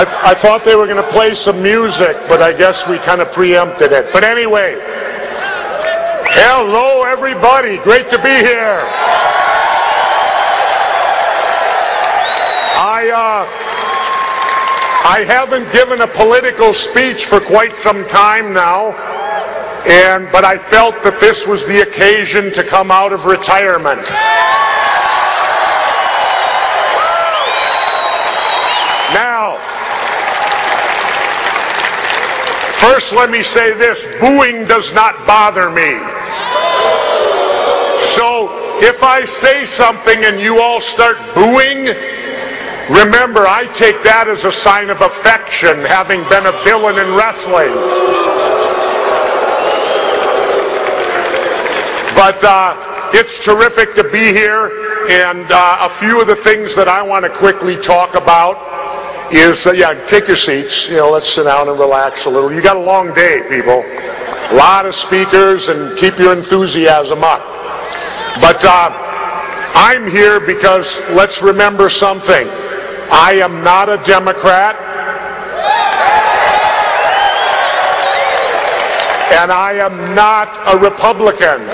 I thought they were going to play some music, but I guess we kind of preempted it. But anyway, hello everybody, great to be here. I haven't given a political speech for quite some time now, but I felt that this was the occasion to come out of retirement. Now, first let me say this, booing does not bother me. So if I say something and you all start booing, remember, I take that as a sign of affection, having been a villain in wrestling. But it's terrific to be here, and a few of the things that I want to quickly talk about is, take your seats, let's sit down and relax a little. You got a long day, people. A lot of speakers, and keep your enthusiasm up. But I'm here because let's remember something. I am not a Democrat, and I am not a Republican.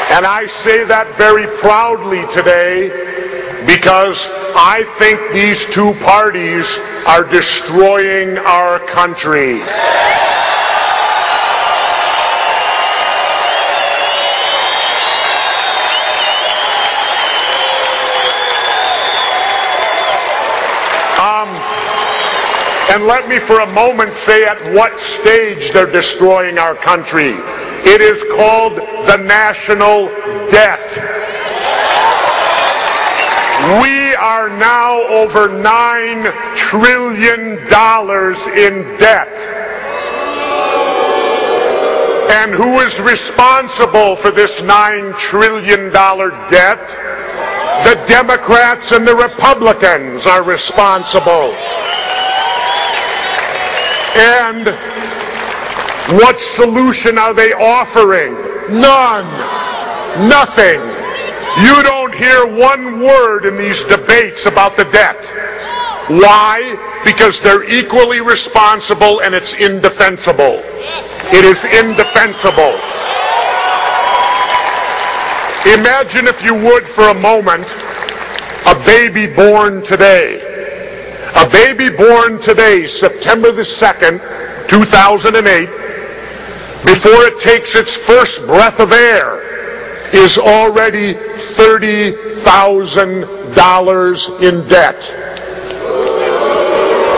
And I say that very proudly today because I think these two parties are destroying our country. And let me for a moment say at what stage they're destroying our country. It is called the national debt. We are now over $9 trillion in debt. And who is responsible for this $9 trillion debt? The Democrats and the Republicans are responsible. And what solution are they offering? None. Nothing. You don't hear one word in these debates about the debt. Why? Because they're equally responsible and it's indefensible. It is indefensible. Imagine, if you would, for a moment, a baby born today. A baby born today, September the 2nd, 2008, before it takes its first breath of air, is already $30,000 in debt.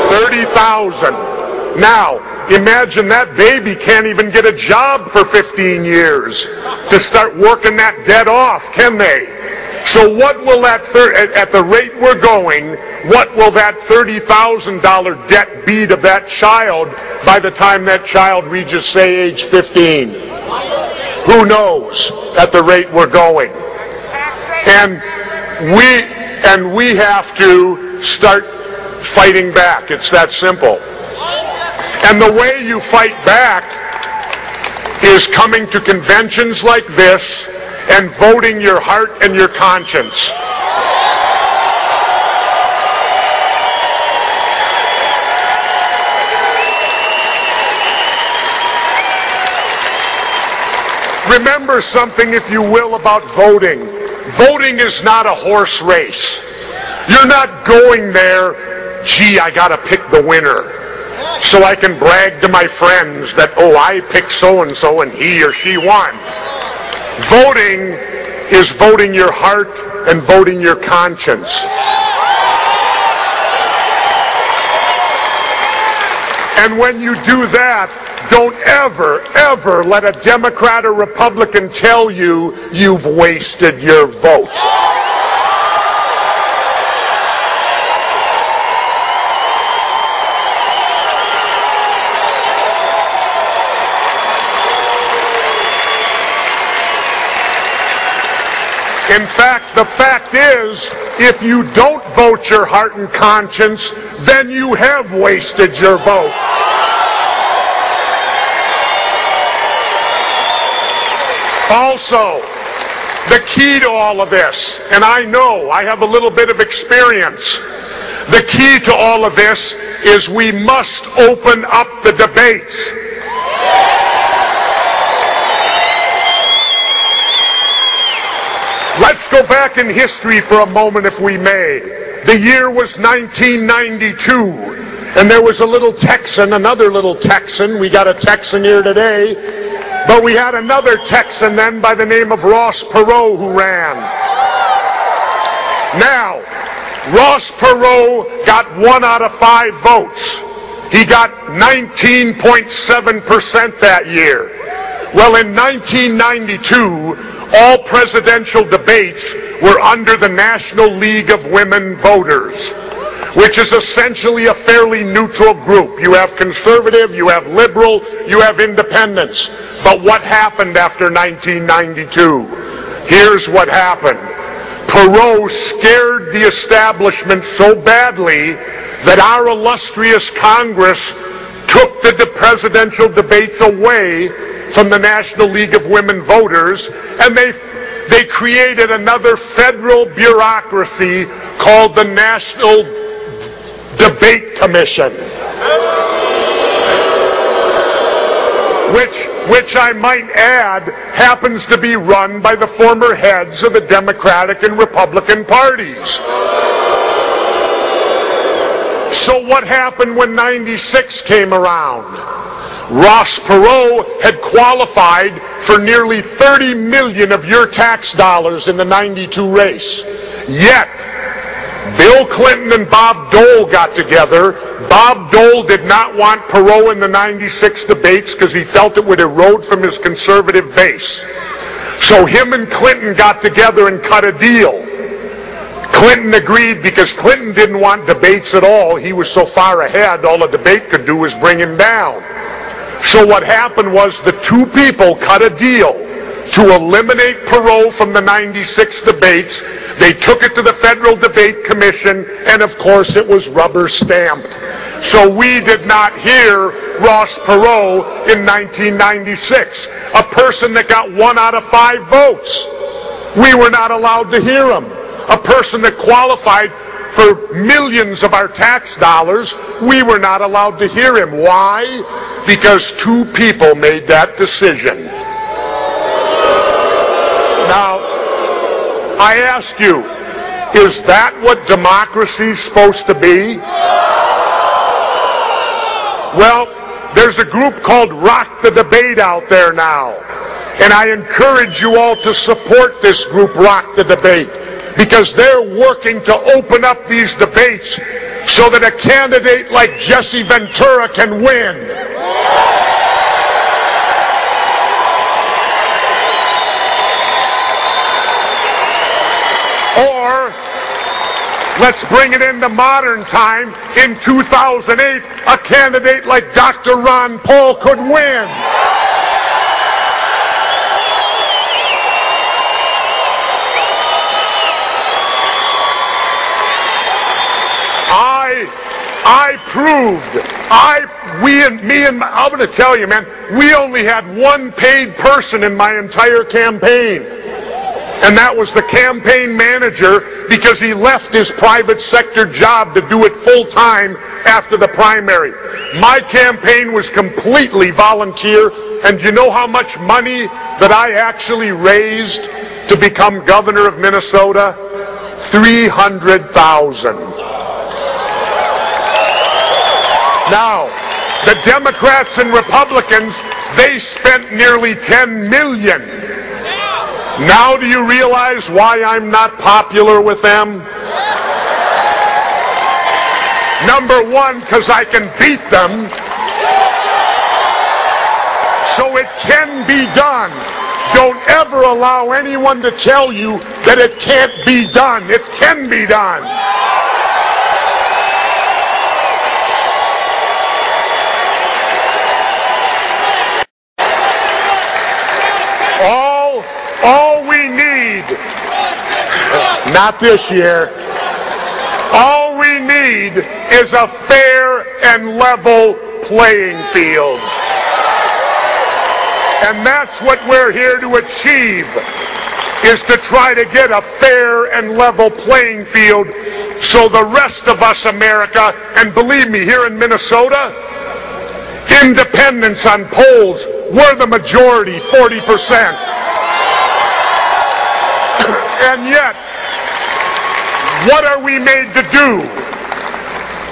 $30,000. Now, imagine that baby can't even get a job for 15 years to start working that debt off, can they? So what will that, at the rate we're going, what will that $30,000 debt be to that child by the time that child reaches, say, age 15? Who knows at the rate we're going? And we have to start fighting back. It's that simple. And the way you fight back is coming to conventions like this and voting your heart and your conscience. Remember something, if you will, about voting. Voting is not a horse race. You're not going there, gee, I gotta pick the winner, so I can brag to my friends that, oh, I picked so-and-so and he or she won. Voting is voting your heart and voting your conscience. And when you do that, don't ever, ever let a Democrat or Republican tell you you've wasted your vote. In fact, the fact is, if you don't vote your heart and conscience, then you have wasted your vote. Also, the key to all of this, and I know I have a little bit of experience, the key to all of this is we must open up the debates. Let's go back in history for a moment, if we may. The year was 1992, and there was a little Texan, another little Texan. We got a Texan here today, but we had another Texan then by the name of Ross Perot who ran. Now, Ross Perot got 1 out of 5 votes. He got 19.7% that year. Well, in 1992, all presidential debates were under the National League of Women Voters, which is essentially a fairly neutral group. You have conservative, you have liberal, you have independents. But what happened after 1992? Here's what happened. Perot scared the establishment so badly that our illustrious Congress took the presidential debates away from the National League of Women Voters, and they created another federal bureaucracy called the National Debate Commission, which I might add happens to be run by the former heads of the Democratic and Republican parties. So what happened when 96 came around? Ross Perot had qualified for nearly 30 million of your tax dollars in the 92 race. Yet, Bill Clinton and Bob Dole got together. Bob Dole did not want Perot in the 96 debates because he felt it would erode from his conservative base. So him and Clinton got together and cut a deal. Clinton agreed because Clinton didn't want debates at all. He was so far ahead, all a debate could do was bring him down. So what happened was the two people cut a deal to eliminate Perot from the 96 debates. They took it to the Federal Debate Commission, and of course it was rubber stamped. So we did not hear Ross Perot in 1996, a person that got 1 out of 5 votes. We were not allowed to hear him. A person that qualified for millions of our tax dollars, we were not allowed to hear him. Why? Because 2 people made that decision. Now, I ask you, is that what democracy is supposed to be? Well, there's a group called Rock the Debate out there now. And I encourage you all to support this group, Rock the Debate, because they're working to open up these debates so that a candidate like Jesse Ventura can win. Or, let's bring it into modern time, in 2008, a candidate like Dr. Ron Paul could win. I'm going to tell you, man, we only had 1 paid person in my entire campaign. And that was the campaign manager, because he left his private sector job to do it full time after the primary. My campaign was completely volunteer, and do you know how much money that I actually raised to become governor of Minnesota? $300,000. Now, the Democrats and Republicans, they spent nearly $10 million. Now do you realize why I'm not popular with them? Number 1, because I can beat them. So it can be done. Don't ever allow anyone to tell you that it can't be done. It can be done. All we need, not this year, all we need is a fair and level playing field. And that's what we're here to achieve. is to try to get a fair and level playing field so the rest of us, America, and believe me, here in Minnesota, independents on polls, we're the majority, 40%. And yet, what are we made to do?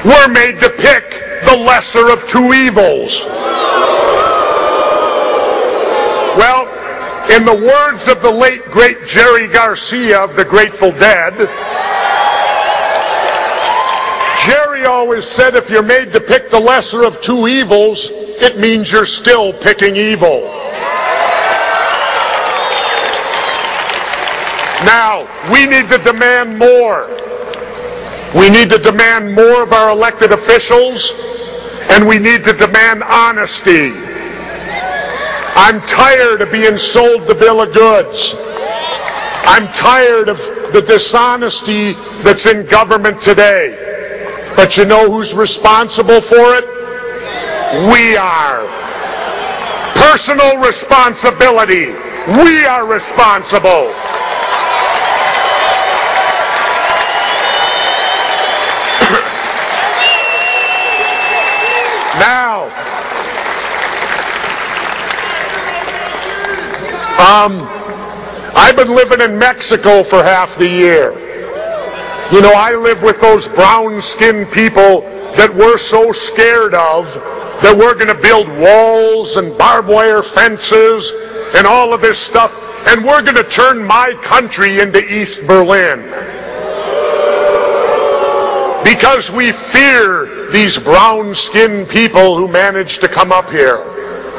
We're made to pick the lesser of two evils. Well, in the words of the late, great Jerry Garcia of the Grateful Dead, Jerry always said if you're made to pick the lesser of two evils, it means you're still picking evil. Now, we need to demand more. We need to demand more of our elected officials, and we need to demand honesty. I'm tired of being sold the bill of goods. I'm tired of the dishonesty that's in government today. But you know who's responsible for it? We are. Personal responsibility. We are responsible. Now, I've been living in Mexico for half the year. You know, I live with those brown-skinned people that we're so scared of that we're going to build walls and barbed wire fences and all of this stuff, and we're going to turn my country into East Berlin. Because we fear these brown-skinned people who manage to come up here,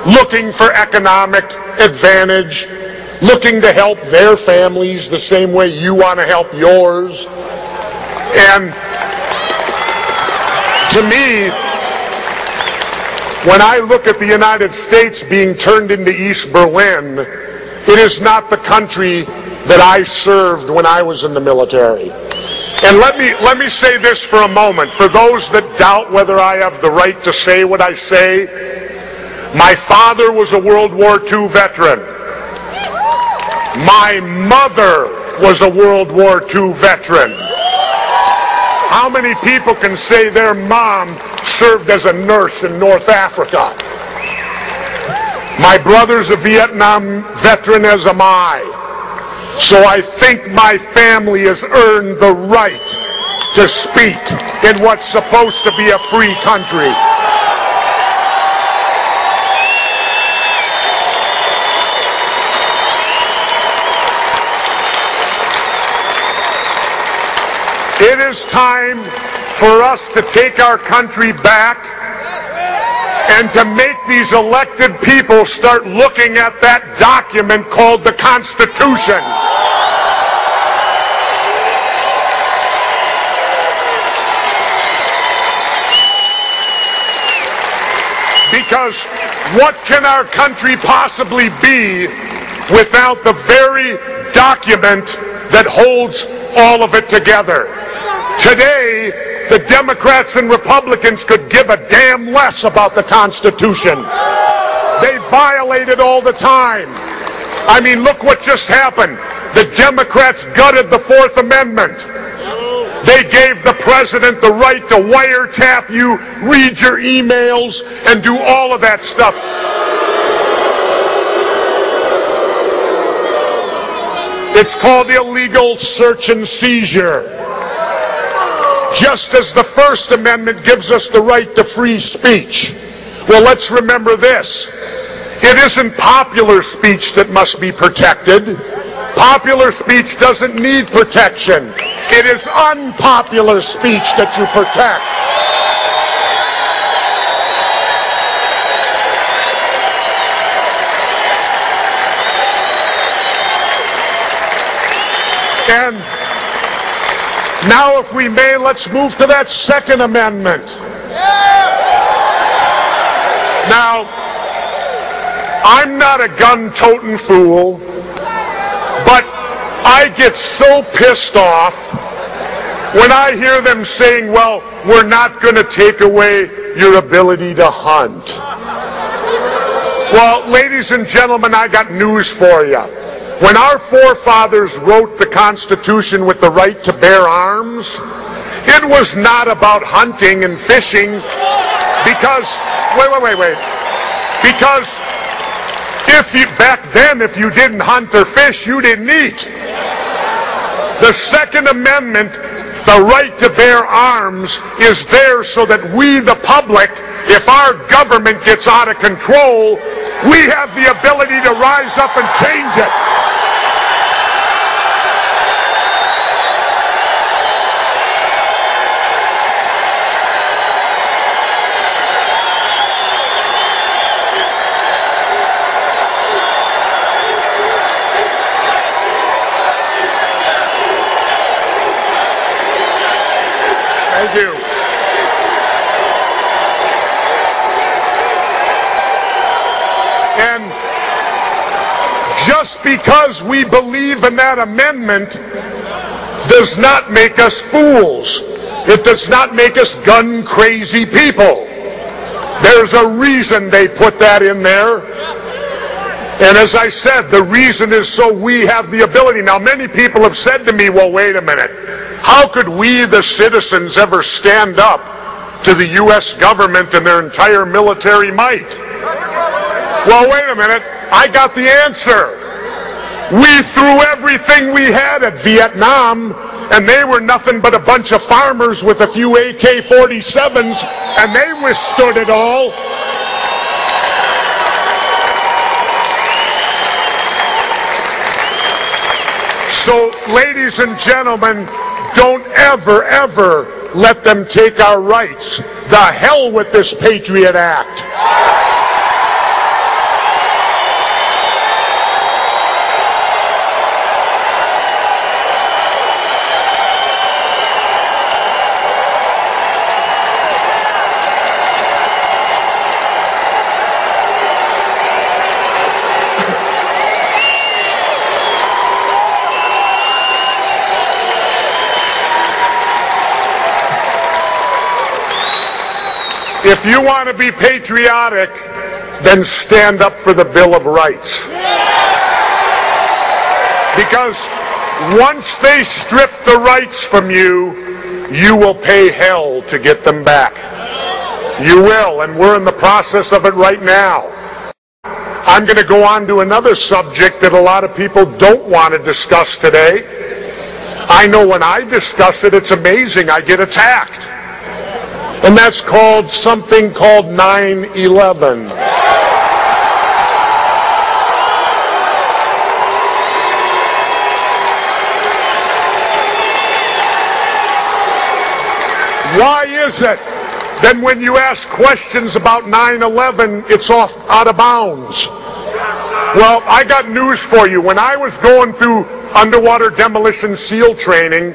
looking for economic advantage, looking to help their families the same way you want to help yours. And to me, when I look at the United States being turned into East Berlin, it is not the country that I served when I was in the military. And let me say this for a moment. For those that doubt whether I have the right to say what I say, my father was a World War II veteran. My mother was a World War II veteran. How many people can say their mom served as a nurse in North Africa? My brother's a Vietnam veteran, as am I. So I think my family has earned the right to speak in what's supposed to be a free country. It is time for us to take our country back and to make these elected people start looking at that document called the Constitution. Because what can our country possibly be without the very document that holds all of it together? Today, the Democrats and Republicans could give a damn less about the Constitution. They violate it all the time. I mean, look what just happened. The Democrats gutted the Fourth Amendment. They gave the president the right to wiretap you, read your emails, and do all of that stuff. It's called illegal search and seizure. Just as the First Amendment gives us the right to free speech. Well, let's remember this. It isn't popular speech that must be protected. Popular speech doesn't need protection. It is unpopular speech that you protect. And now, if we may, let's move to that Second Amendment. Now, I'm not a gun-toting fool, but I get so pissed off when I hear them saying, well, we're not going to take away your ability to hunt. Well, ladies and gentlemen, I got news for you. when our forefathers wrote the Constitution with the right to bear arms, it was not about hunting and fishing because, wait. Because back then, if you didn't hunt or fish, you didn't eat. The Second Amendment, the right to bear arms, is there so that we, the public, if our government gets out of control, we have the ability to rise up and change it. Thank you. And just because we believe in that amendment does not make us fools. It does not make us gun crazy people. There's a reason they put that in there. And as I said, the reason is so we have the ability. Now, many people have said to me, well, wait a minute. How could we, the citizens, ever stand up to the U.S. government and their entire military might? Well, wait a minute. I got the answer. We threw everything we had at Vietnam, and they were nothing but a bunch of farmers with a few AK-47s, and they withstood it all. So, ladies and gentlemen, don't ever let them take our rights. The hell with this Patriot Act. If you want to be patriotic, then stand up for the Bill of Rights. Because once they strip the rights from you, you will pay hell to get them back. You will, and we're in the process of it right now. I'm going to go on to another subject that a lot of people don't want to discuss today. I know when I discuss it, it's amazing. I get attacked. And that's called something called 9/11. Why is it that when you ask questions about 9/11, it's out of bounds? Well, I got news for you. When I was going through underwater demolition SEAL training,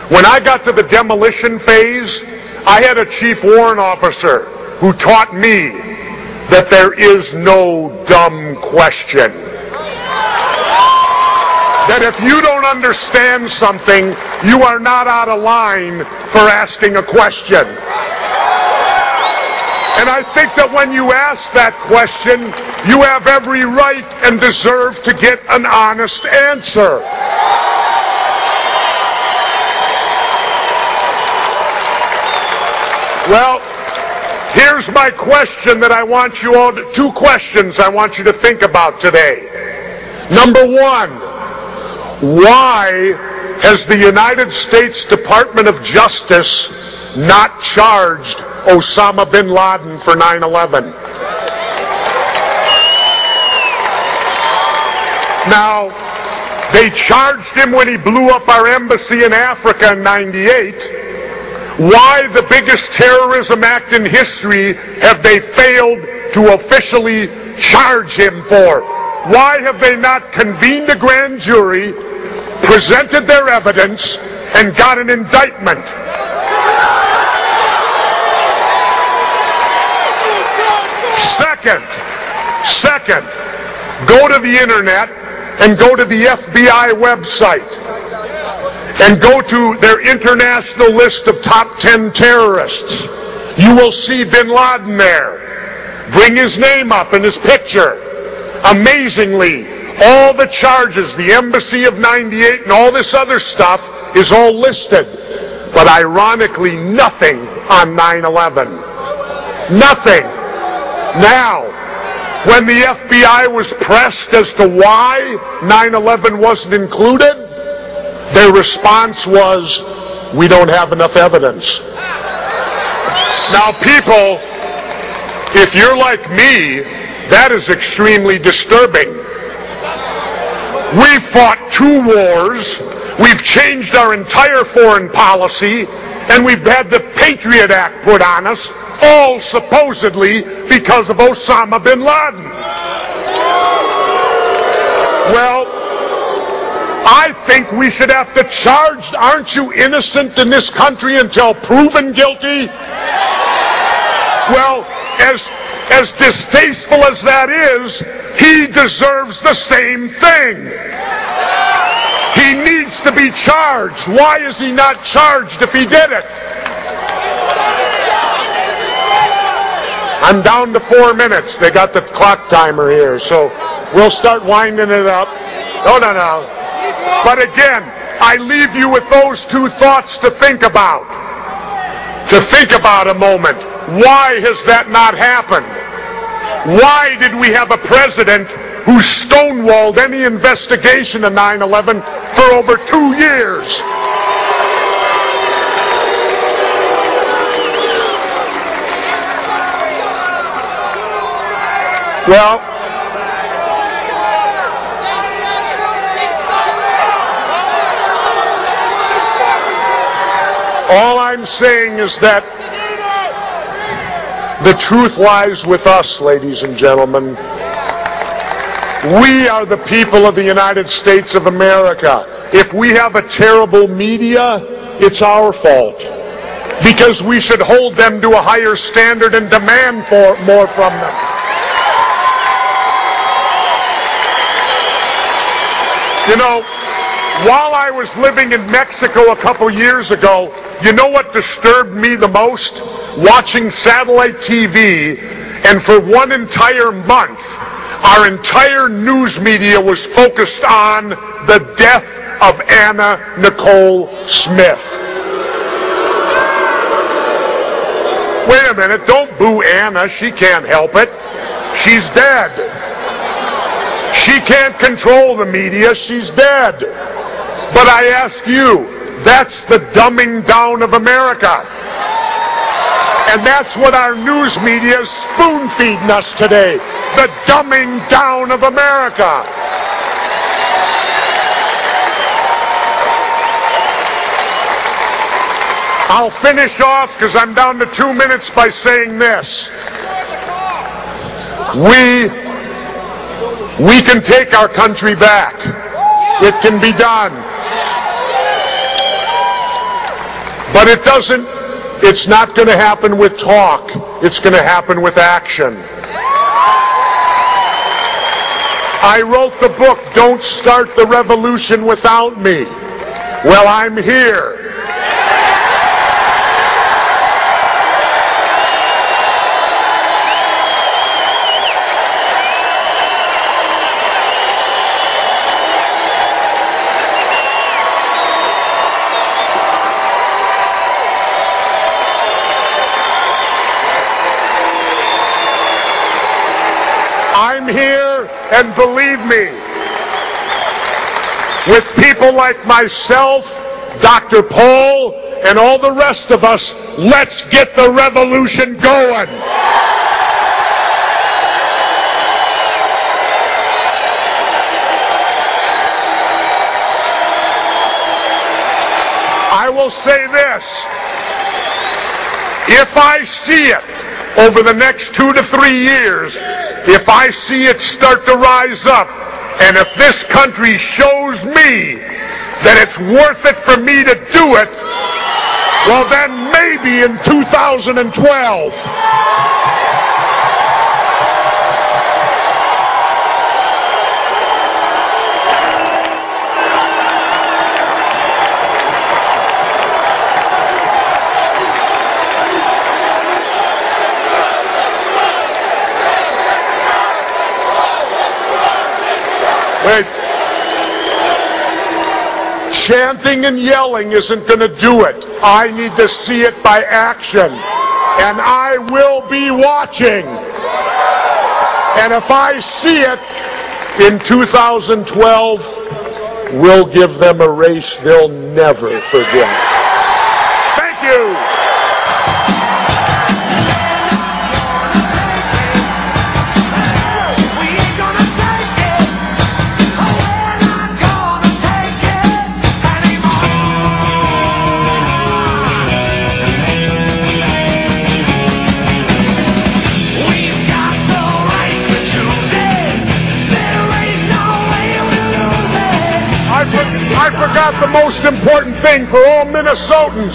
when I got to the demolition phase, I had a chief warrant officer who taught me that there is no dumb question. That if you don't understand something, you are not out of line for asking a question. And I think that when you ask that question, you have every right and deserve to get an honest answer. Well, here's my question that I want you all to, two questions I want you to think about today. Number one, why has the United States Department of Justice not charged Osama bin Laden for 9/11? Now, they charged him when he blew up our embassy in Africa in '98. Why, the biggest terrorism act in history, have they failed to officially charge him for? Why have they not convened a grand jury, presented their evidence, and got an indictment? Second, go to the internet and go to the FBI website and go to their international list of top 10 terrorists. You will see bin Laden there. Bring his name up and his picture. Amazingly, All the charges, the Embassy of 98 and all this other stuff is all listed. But ironically, nothing on 9/11. Nothing. Now, when the FBI was pressed as to why 9/11 wasn't included, their response was, we don't have enough evidence. Now, people, if you're like me, that is extremely disturbing. We've fought 2 wars, we've changed our entire foreign policy, and we've had the Patriot Act put on us, all supposedly because of Osama bin Laden. Well, I think we should have to charge, aren't you innocent in this country until proven guilty? Well, as distasteful as that is, he deserves the same thing. He needs to be charged. Why is he not charged if he did it? I'm down to 4 minutes. They got the clock timer here, so we'll start winding it up. No. But again, I leave you with those 2 thoughts to think about. To think about a moment. Why has that not happened? Why did we have a president who stonewalled any investigation of 9/11 for over 2 years? Well, all I'm saying is that the truth lies with us, ladies and gentlemen. We are the people of the United States of America. If we have a terrible media, it's our fault. Because we should hold them to a higher standard and demand more from them. You know, while I was living in Mexico a couple years ago, you know what disturbed me the most? Watching satellite TV, and for one entire month, our entire news media was focused on the death of Anna Nicole Smith. Wait a minute, don't boo Anna, she can't help it. She's dead. She can't control the media, she's dead. But I ask you, that's the dumbing down of America. And that's what our news media is spoon-feeding us today. The dumbing down of America. I'll finish off, because I'm down to 2 minutes, by saying this. We can take our country back. It can be done. But it's not going to happen with talk. It's going to happen with action. I wrote the book, Don't Start the Revolution Without Me. Well, I'm here. I'm here, and believe me, with people like myself, Dr. Paul, and all the rest of us, let's get the revolution going. I will say this, if I see it over the next 2 to 3 years, if I see it start to rise up, and if this country shows me that it's worth it for me to do it, well then maybe in 2012. Wait. Chanting and yelling isn't going to do it. I need to see it by action. And I will be watching. And if I see it in 2012, we'll give them a race they'll never forget. Thank you. I forgot the most important thing for all Minnesotans.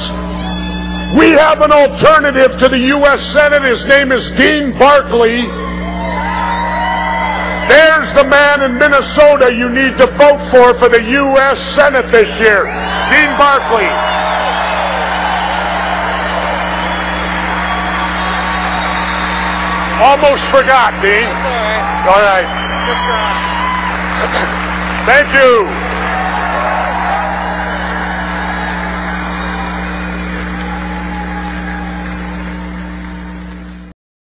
We have an alternative to the U.S. Senate. His name is Dean Barkley. There's the man in Minnesota you need to vote for the U.S. Senate this year. Dean Barkley. Almost forgot, Dean. All right. Thank you.